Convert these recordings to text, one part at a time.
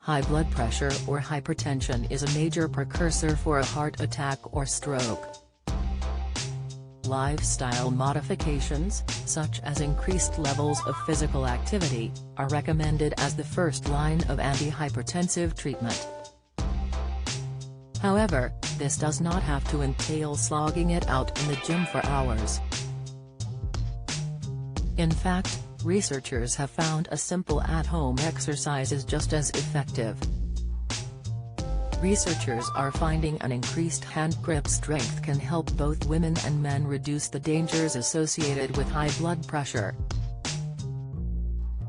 High blood pressure or hypertension is a major precursor for a heart attack or stroke. Lifestyle modifications, such as increased levels of physical activity, are recommended as the first line of antihypertensive treatment. However, this does not have to entail slogging it out in the gym for hours. In fact, researchers have found a simple at-home exercise is just as effective. Researchers are finding an increased hand grip strength can help both women and men reduce the dangers associated with high blood pressure.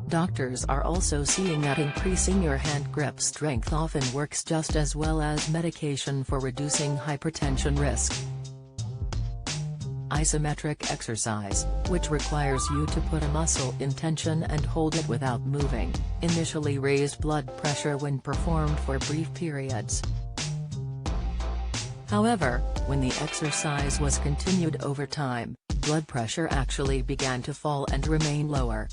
Doctors are also seeing that increasing your hand grip strength often works just as well as medication for reducing hypertension risk. Isometric exercise, which requires you to put a muscle in tension and hold it without moving, initially raised blood pressure when performed for brief periods. However, when the exercise was continued over time, blood pressure actually began to fall and remain lower.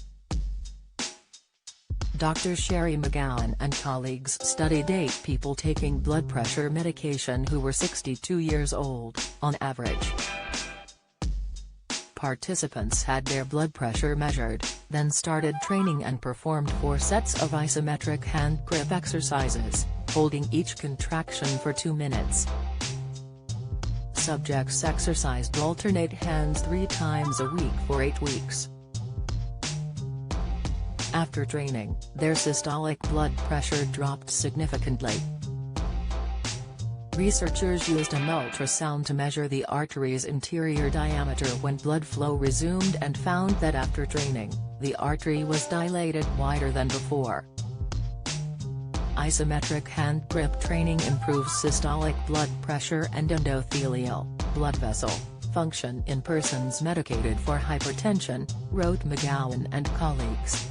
Dr. Sherry McGowan and colleagues studied 8 people taking blood pressure medication who were 62 years old, on average. Participants had their blood pressure measured, then started training and performed 4 sets of isometric hand grip exercises, holding each contraction for 2 minutes. Subjects exercised alternate hands 3 times a week for 8 weeks. After training, their systolic blood pressure dropped significantly. Researchers used an ultrasound to measure the artery's interior diameter when blood flow resumed and found that after training, the artery was dilated wider than before. Isometric hand grip training improves systolic blood pressure and endothelial, blood vessel, function in persons medicated for hypertension, wrote McGowan and colleagues.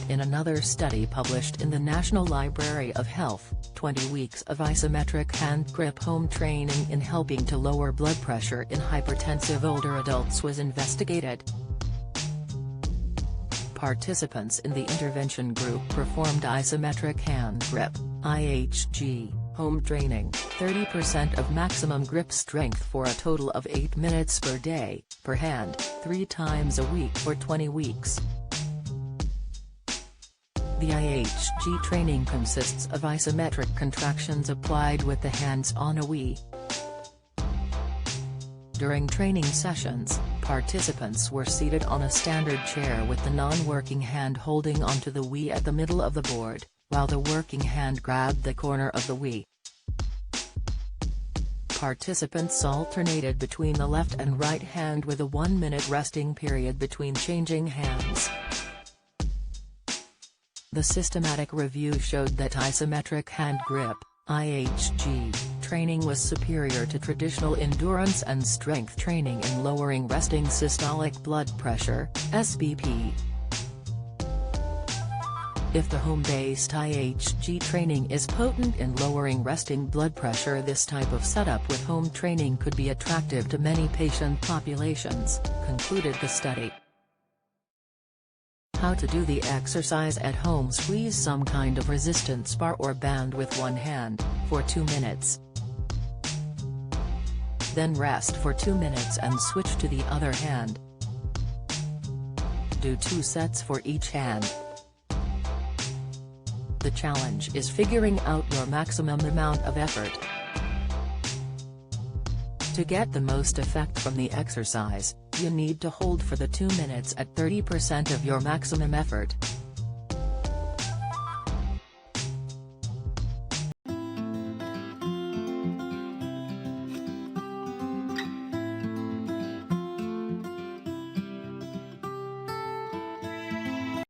In another study published in the National Library of Health, 20 weeks of isometric hand grip home training in helping to lower blood pressure in hypertensive older adults was investigated. Participants in the intervention group performed isometric hand grip (IHG) home training, 30% of maximum grip strength for a total of 8 minutes per day, per hand, 3 times a week for 20 weeks. The IHG training consists of isometric contractions applied with the hands on a Wii. During training sessions, participants were seated on a standard chair with the non-working hand holding onto the Wii at the middle of the board, while the working hand grabbed the corner of the Wii. Participants alternated between the left and right hand with a 1-minute resting period between changing hands. The systematic review showed that isometric hand grip (IHG) training was superior to traditional endurance and strength training in lowering resting systolic blood pressure (SBP). If the home-based IHG training is potent in lowering resting blood pressure, this type of setup with home training could be attractive to many patient populations, concluded the study. How to do the exercise at home: squeeze some kind of resistance bar or band with one hand, for 2 minutes. Then rest for 2 minutes and switch to the other hand. Do 2 sets for each hand. The challenge is figuring out your maximum amount of effort. To get the most effect from the exercise, you need to hold for the 2 minutes at 30% of your maximum effort.